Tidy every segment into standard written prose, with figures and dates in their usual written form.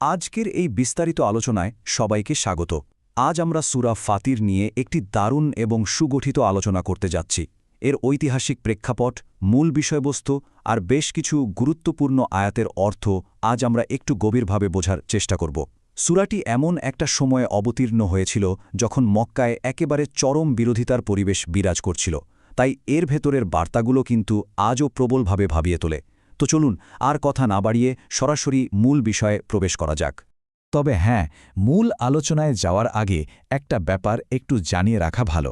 আজকের এই বিস্তারিত আলোচনায় সবাইকে স্বাগত। আজ আমরা সূরা ফাতির নিয়ে একটি দারুণ এবং সুগঠিত আলোচনা করতে যাচ্ছি। এর ঐতিহাসিক প্রেক্ষাপট, মূল বিষয়বস্তু আর বেশ কিছু গুরুত্বপূর্ণ আয়াতের অর্থ আজ আমরা একটু গভীরভাবে বোঝার চেষ্টা করব। সূরাটি এমন একটা সময়ে অবতীর্ণ হয়েছিল যখন মক্কায় একেবারে চরম বিরোধিতার পরিবেশ বিরাজ করছিল, তাই এর ভেতরের বার্তাগুলো কিন্তু আজও প্রবলভাবে ভাবিয়ে তোলে। তো চলুন আর কথা না বাড়িয়ে সরাসরি মূল বিষয়ে প্রবেশ করা যাক। তবে হ্যাঁ, মূল আলোচনায় যাওয়ার আগে একটা ব্যাপার একটু জানিয়ে রাখা ভালো।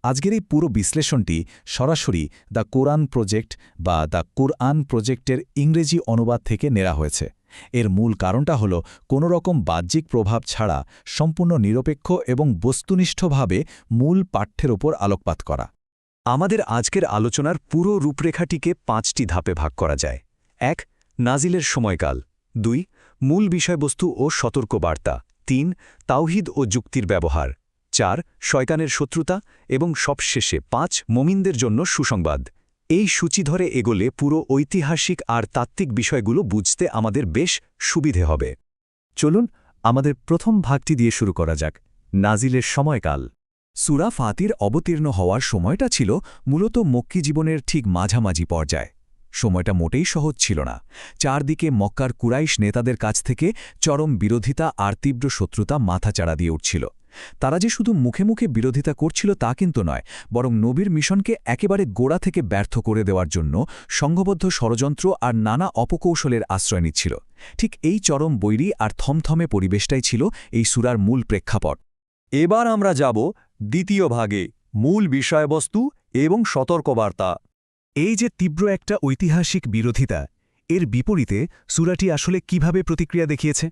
আজকের এই পুরো বিশ্লেষণটি সরাসরি দ্য কোরআন প্রজেক্ট বা দ্য কোরআন প্রজেক্টের ইংরেজি অনুবাদ থেকে নেওয়া হয়েছে। এর মূল কারণটা হল কোনো রকম বাহ্যিক প্রভাব ছাড়া সম্পূর্ণ নিরপেক্ষ এবং বস্তুনিষ্ঠভাবে মূল পাঠ্যের ওপর আলোকপাত করা। আমাদের আজকের আলোচনার পুরো রূপরেখাটিকে 5টি ধাপে ভাগ করা যায়। 1. নাজিলের সময়কাল। 2. মূল বিষয়বস্তু ও সতর্কবার্তা। 3. তাওহীদ ও যুক্তির ব্যবহার। 4. শয়তানের শত্রুতা এবং সবশেষে 5. মুমিনদের জন্য সুসংবাদ। এই সূচি ধরে এগোলে পুরো ঐতিহাসিক আর তাত্ত্বিক বিষয়গুলো বুঝতে আমাদের বেশ সুবিধে হবে। চলুন আমাদের প্রথম ভাগটি দিয়ে শুরু করা যাক, নাজিলের সময়কাল। সূরা ফাতির অবতীর্ণ হওয়ার সময়টা ছিল মূলত মক্কি জীবনের ঠিক মাঝামাঝি পর্যায়ে। সময়টা মোটেই সহজ ছিল না। চারদিকে মক্কার কুরাইশ নেতাদের কাছ থেকে চরম বিরোধিতা আর তীব্র শত্রুতা মাথাচাড়া দিয়ে উঠছিল। তারা যে শুধু মুখে মুখে বিরোধিতা করছিল তা কিন্তু নয়, বরং নবীর মিশনকে একেবারে গোড়া থেকে ব্যর্থ করে দেওয়ার জন্য সংঘবদ্ধ ষড়যন্ত্র আর নানা অপকৌশলের আশ্রয় নিচ্ছিল। ঠিক এই চরম বৈরী আর থমথমে পরিবেশটাই ছিল এই সূরার মূল প্রেক্ষাপট। এবার আমরা যাব দ্বিতীয় ভাগে, মূল বিষয়বস্তু এবং সতর্কবার্তা। এই যে তীব্র একটা ঐতিহাসিক বিরোধিতা, এর বিপরীতে সূরাটি আসলে কিভাবে প্রতিক্রিয়া দেখিয়েছে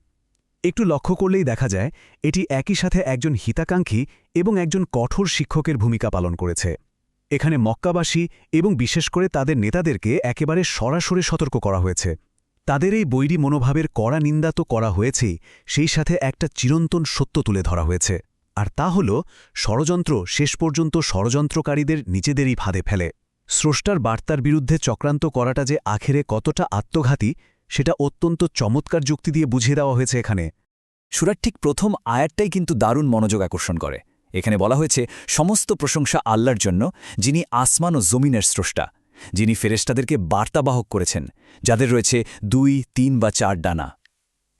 একটু লক্ষ্য করলেই দেখা যায় এটি একই সাথে একজন হিতাকাঙ্ক্ষী এবং একজন কঠোর শিক্ষকের ভূমিকা পালন করেছে। এখানে মক্কাবাসী এবং বিশেষ করে তাদের নেতাদেরকে একেবারে সরাসরি সতর্ক করা হয়েছে। তাদের এই বৈরী মনোভাবের কড়া নিন্দা তো করা হয়েছেই, সেই সাথে একটা চিরন্তন সত্য তুলে ধরা হয়েছে, আর তা হল ষড়যন্ত্র শেষ পর্যন্ত ষড়যন্ত্রকারীদের নিজেদেরই ফাঁদে ফেলে। স্রষ্টার বার্তার বিরুদ্ধে চক্রান্ত করাটা যে আখেরে কতটা আত্মঘাতী সেটা অত্যন্ত চমৎকার যুক্তি দিয়ে বুঝিয়ে দেওয়া হয়েছে এখানে। সূরার ঠিক প্রথম আয়াতটাই কিন্তু দারুণ মনোযোগ আকর্ষণ করে। এখানে বলা হয়েছে সমস্ত প্রশংসা আল্লাহর জন্য, যিনি আসমান ও জমিনের স্রষ্টা, যিনি ফেরেশতাদেরকে বার্তাবাহক করেছেন, যাদের রয়েছে 2, 3 বা 4 ডানা।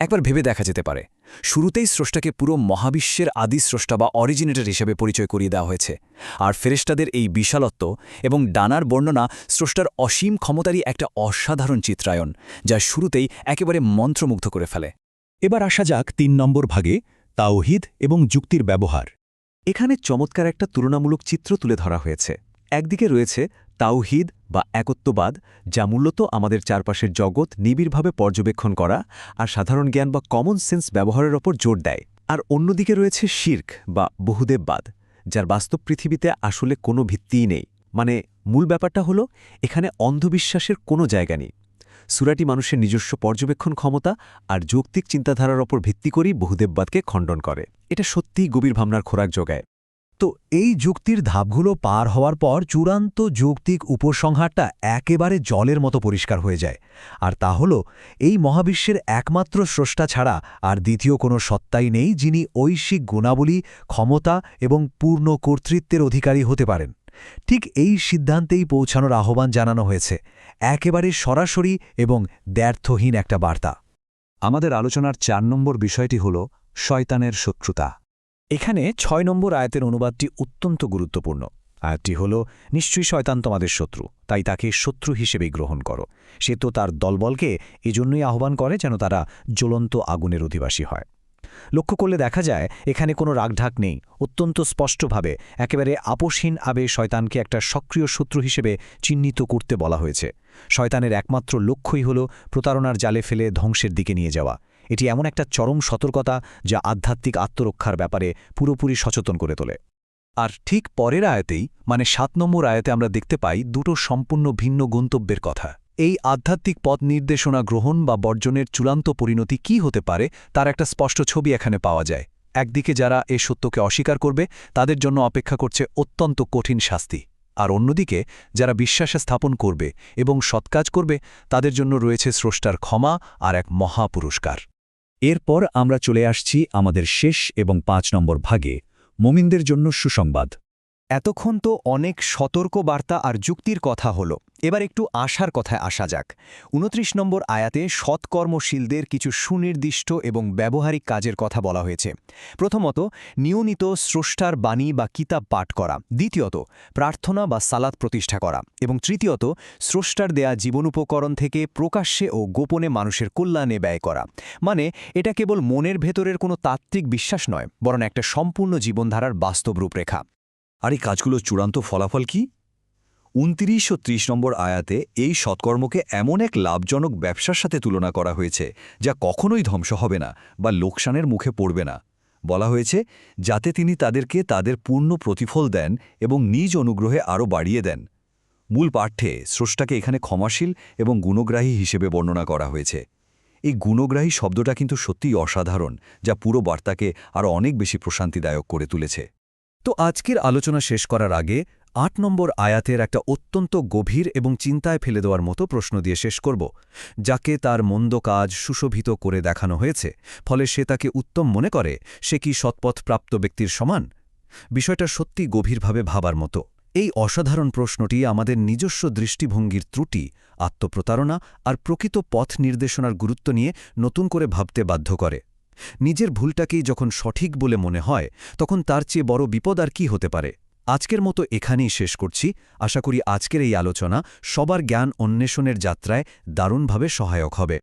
একবার ভেবে দেখা যেতে পারে শুরুতেই স্রষ্টাকে পুরো মহাবিশ্বের আদি স্রষ্টা বা অরিজিনেটর হিসেবে পরিচয় করিয়ে দেওয়া হয়েছে, আর ফেরেশতাদের এই বিশালত্ব এবং ডানার বর্ণনা স্রষ্টার অসীম ক্ষমতারই একটা অসাধারণ চিত্রায়ন, যা শুরুতেই একেবারে মন্ত্রমুগ্ধ করে ফেলে। এবার আসা যাক 3 নম্বর ভাগে, তাওহীদ এবং যুক্তির ব্যবহার। এখানে চমৎকার একটা তুলনামূলক চিত্র তুলে ধরা হয়েছে। একদিকে রয়েছে তাওহীদ বা একত্ববাদ, যা মূলত আমাদের চারপাশের জগৎ নিবিড়ভাবে পর্যবেক্ষণ করা আর সাধারণ জ্ঞান বা কমন সেন্স ব্যবহারের ওপর জোর দেয়। আর অন্যদিকে রয়েছে শিরক বা বহুদেববাদ, যার বাস্তব পৃথিবীতে আসলে কোনো ভিত্তিই নেই। মানে মূল ব্যাপারটা হলো এখানে অন্ধবিশ্বাসের কোনো জায়গা নেই। সূরাটি মানুষের নিজস্ব পর্যবেক্ষণ ক্ষমতা আর যৌক্তিক চিন্তাধারার ওপর ভিত্তি করেই বহুদেববাদকে খণ্ডন করে। এটা সত্যিই গভীর ভাবনার খোরাক যোগায়। তো এই যুক্তির ধাপগুলো পার হওয়ার পর চূড়ান্ত যৌক্তিক উপসংহারটা একেবারে জলের মতো পরিষ্কার হয়ে যায়, আর তা হল এই মহাবিশ্বের একমাত্র স্রষ্টা ছাড়া আর দ্বিতীয় কোনো সত্তাই নেই যিনি ঐশিক গুণাবলী, ক্ষমতা এবং পূর্ণ কর্তৃত্বের অধিকারী হতে পারেন। ঠিক এই সিদ্ধান্তেই পৌঁছানোর আহ্বান জানানো হয়েছে, একেবারে সরাসরি এবং দ্ব্যর্থহীন একটা বার্তা। আমাদের আলোচনার 4 নম্বর বিষয়টি হল শয়তানের শত্রুতা। এখানে 6 নম্বর আয়াতের অনুবাদটি অত্যন্ত গুরুত্বপূর্ণ। আয়াতটি হল, নিশ্চয়ই শয়তান তোমাদের শত্রু, তাই তাকে শত্রু হিসেবেই গ্রহণ করো। সে তো তার দলবলকে এজন্যই আহ্বান করে যেন তারা জ্বলন্ত আগুনের অধিবাসী হয়। লক্ষ্য করলে দেখা যায় এখানে কোনো রাগঢাক নেই। অত্যন্ত স্পষ্টভাবে একেবারে আপোষহীন আবে শয়তানকে একটা সক্রিয় শত্রু হিসেবে চিহ্নিত করতে বলা হয়েছে। শয়তানের একমাত্র লক্ষ্যই হল প্রতারণার জালে ফেলে ধ্বংসের দিকে নিয়ে যাওয়া। এটি এমন একটা চরম সতর্কতা যা আধ্যাত্মিক আত্মরক্ষার ব্যাপারে পুরোপুরি সচেতন করে তোলে। আর ঠিক পরের আয়াতেই, মানে 7 নম্বর আয়াতে আমরা দেখতে পাই দুটো সম্পূর্ণ ভিন্ন গন্তব্যের কথা। এই আধ্যাত্মিক পথ নির্দেশনা গ্রহণ বা বর্জনের চূড়ান্ত পরিণতি কী হতে পারে তার একটা স্পষ্ট ছবি এখানে পাওয়া যায়। একদিকে যারা এ সত্যকে অস্বীকার করবে তাদের জন্য অপেক্ষা করছে অত্যন্ত কঠিন শাস্তি, আর অন্যদিকে যারা বিশ্বাস স্থাপন করবে এবং সৎকাজ করবে তাদের জন্য রয়েছে স্রষ্টার ক্ষমা আর এক মহা পুরস্কার। এরপর আমরা চলে আসছি আমাদের শেষ এবং ৫ নম্বর ভাগে, মুমিনদের জন্য সুসংবাদ। এতক্ষণ তো অনেক সতর্ক বার্তা আর যুক্তির কথা হলো, এবার একটু আশার কথায় আসা যাক। ২৯ নম্বর আয়াতে সৎকর্মশীলদের কিছু সুনির্দিষ্ট এবং ব্যবহারিক কাজের কথা বলা হয়েছে। প্রথমত, নিয়মিত স্রষ্টার বাণী বা কিতাব পাঠ করা, দ্বিতীয়ত প্রার্থনা বা সালাত প্রতিষ্ঠা করা, এবং তৃতীয়ত স্রষ্টার দেয়া জীবনোপকরণ থেকে প্রকাশ্যে ও গোপনে মানুষের কল্যাণে ব্যয় করা। মানে এটা কেবল মনের ভেতরের কোনো তাত্ত্বিক বিশ্বাস নয়, বরং একটা সম্পূর্ণ জীবনধারার বাস্তব রূপরেখা। আর এই কাজগুলোর চূড়ান্ত ফলাফল কি? ২৯ ও ৩০ নম্বর আয়াতে এই সৎকর্মকে এমন এক লাভজনক ব্যবসার সাথে তুলনা করা হয়েছে যা কখনোই ধ্বংস হবে না বা লোকসানের মুখে পড়বে না। বলা হয়েছে যাতে তিনি তাদেরকে তাদের পূর্ণ প্রতিফল দেন এবং নিজ অনুগ্রহে আরও বাড়িয়ে দেন। মূল পাঠ্যে স্রষ্টাকে এখানে ক্ষমাশীল এবং গুণগ্রাহী হিসেবে বর্ণনা করা হয়েছে। এই গুণগ্রাহী শব্দটা কিন্তু সত্যিই অসাধারণ, যা পুরো বার্তাকে আরও অনেক বেশি প্রশান্তিদায়ক করে তুলেছে। তো আজকের আলোচনা শেষ করার আগে ৮ নম্বর আয়াতের একটা অত্যন্ত গভীর এবং চিন্তায় ফেলে দেওয়ার মতো প্রশ্ন দিয়ে শেষ করব, যাকে তার মন্দ কাজ সুশোভিত করে দেখানো হয়েছে, ফলে সে তাকে উত্তম মনে করে, সে কি সৎপথপ্রাপ্ত ব্যক্তির সমান? বিষয়টা সত্যি গভীরভাবে ভাবার মতো। এই অসাধারণ প্রশ্নটি আমাদের নিজস্ব দৃষ্টিভঙ্গির ত্রুটি, আত্মপ্রতারণা আর প্রকৃত পথ নির্দেশনার গুরুত্ব নিয়ে নতুন করে ভাবতে বাধ্য করে। নিজের ভুলটাকেই যখন সঠিক বলে মনে হয়, তখন তার চেয়ে বড় বিপদ আর কি হতে পারে? আজকের মতো এখানেই শেষ করছি। আশা করি আজকের এই আলোচনা সবার জ্ঞান অন্বেষণের যাত্রায় দারুণভাবে সহায়ক হবে।